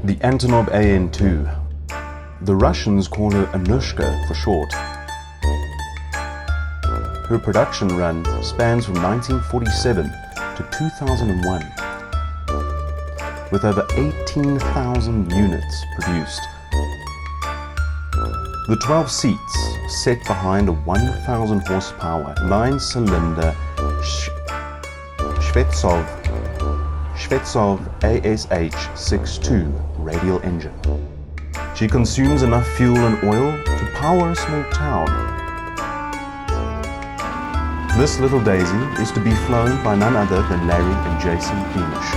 The Antonov AN2. The Russians call her Anushka for short. Her production run spans from 1947 to 2001, with over 18,000 units produced. The 12 seats set behind a 1,000 horsepower 9-cylinder Shvetsov ASH-62 radial engine. She consumes enough fuel and oil to power a small town. This little daisy is to be flown by none other than Larry and Jason Beamish.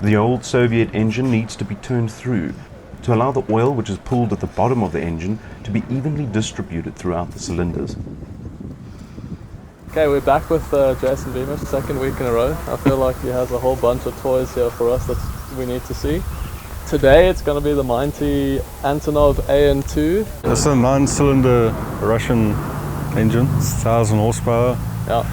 The old Soviet engine needs to be turned through to allow the oil which is pooled at the bottom of the engine to be evenly distributed throughout the cylinders. Okay, we're back with Jason Beamish, second week in a row. I feel like he has a whole bunch of toys here for us that we need to see. Today it's going to be the mighty Antonov AN2. It's a 9-cylinder Russian engine, it's 1,000 horsepower. Yeah.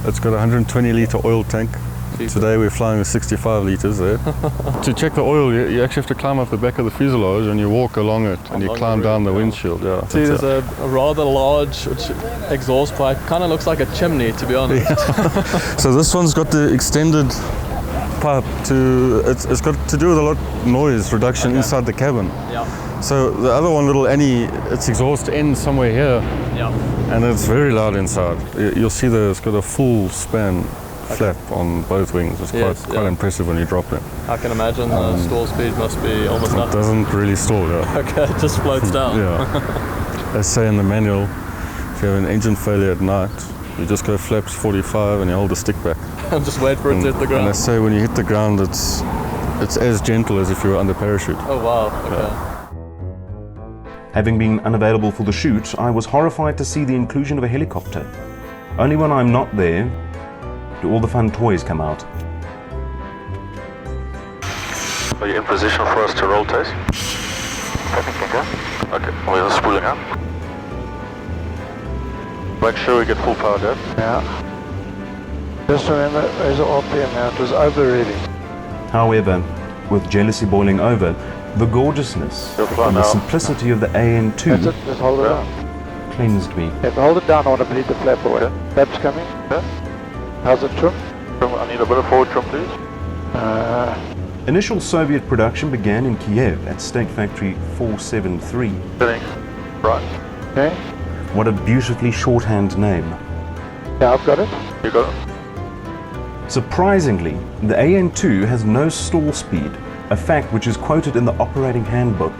It's got a 120-litre oil tank. Today we're flying with 65 litres there. To check the oil, you actually have to climb up the back of the fuselage and you walk along it and you climb down the windshield. Yeah. See, there's a rather large exhaust pipe. Kind of looks like a chimney, to be honest. Yeah. So this one's got the extended pipe to, it's got to do with a lot of noise reduction inside the cabin. Yeah. So the other one, little Annie, its exhaust ends somewhere here. Yeah. And it's very loud inside. You'll see that it's got a full span flap on both wings. It's quite impressive when you drop them. I can imagine the stall speed must be almost nothing. It doesn't really stall, yeah. Okay, it just floats down. Yeah. They say in the manual, if you have an engine failure at night, you just go flaps 45 and you hold the stick back. And just wait for it to hit the ground. And they say when you hit the ground, it's as gentle as if you were under parachute. Oh wow, okay. Yeah. Having been unavailable for the shoot, I was horrified to see the inclusion of a helicopter. Only when I'm not there do all the fun toys come out. Are you in position for us to roll test? Okay, we're spooling up. Make sure we get full power down. Yeah. Just remember, there's an RPM now, it was overreading. However, with jealousy boiling over, the gorgeousness and the simplicity of the AN2 That's it, just hold it down. cleansed me. If I hold it down, I want to bleed the flap away. Flap's coming. How's it trim? I need a bit of forward trim, please. Initial Soviet production began in Kiev at State Factory 473. Sitting. Right. Okay. What a beautifully shorthand name. Yeah, I've got it. You got it? Surprisingly, the AN2 has no stall speed, a fact which is quoted in the operating handbook.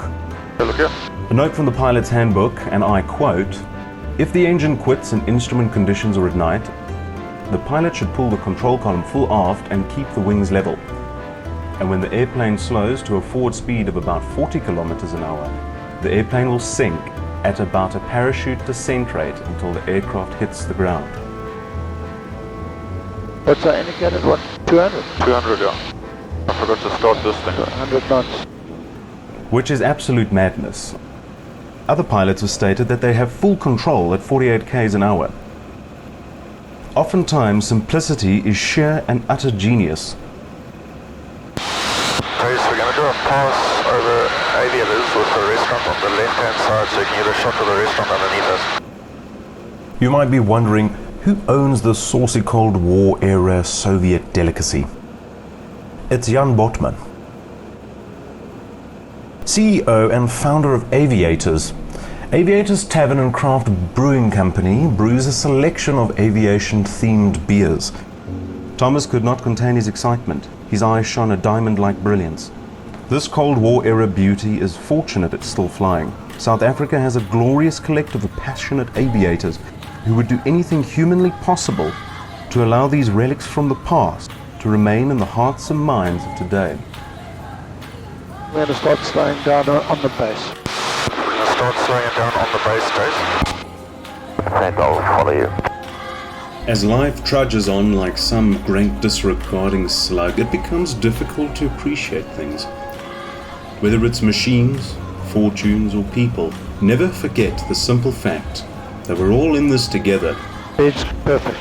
Hey, look here. A note from the pilot's handbook, and I quote, "If the engine quits and instrument conditions are at night, the pilot should pull the control column full aft and keep the wings level. And when the airplane slows to a forward speed of about 40 kilometers an hour, the airplane will sink at about a parachute descent rate until the aircraft hits the ground." What's our indicated one? 200? 200, yeah. I forgot to start this thing. 100 knots. Which is absolute madness. Other pilots have stated that they have full control at 48 k's an hour. Oftentimes, simplicity is sheer and utter genius. Okay, so we're going to do a pass over Aviators with the restaurant on the left-hand side so you can get a shot of the restaurant underneath us. You might be wondering, who owns this saucy Cold War-era Soviet delicacy? It's Jan Bothma, CEO and founder of Aviators. Aviators Tavern and Craft Brewing Company brews a selection of aviation-themed beers. Thomas could not contain his excitement. His eyes shone a diamond-like brilliance. This Cold War era beauty is fortunate it's still flying. South Africa has a glorious collective of passionate aviators who would do anything humanly possible to allow these relics from the past to remain in the hearts and minds of today. We're going to start slowing down on the base. We're going to start slowing down on the base, Jason. And I'll follow you. As life trudges on like some great disregarding slug, it becomes difficult to appreciate things. Whether it's machines, fortunes or people, never forget the simple fact that we're all in this together. It's perfect.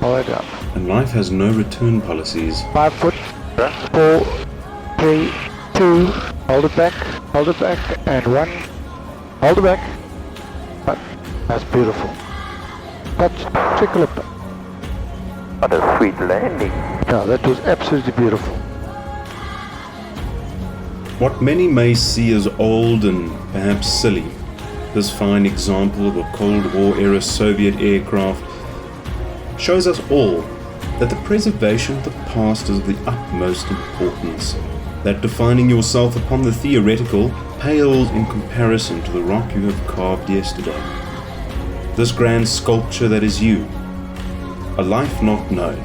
All the way down. And life has no return policies. 5 foot, 4, 3, 2, hold it back, and 1, hold it back. That's beautiful. Touch, trickle it back. What a sweet landing. No, that was absolutely beautiful. What many may see as old and perhaps silly, this fine example of a Cold War era Soviet aircraft shows us all that the preservation of the past is of the utmost importance, that defining yourself upon the theoretical pales in comparison to the rock you have carved yesterday. This grand sculpture that is you, a life not known,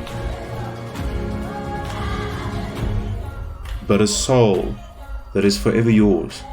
but a soul that is forever yours.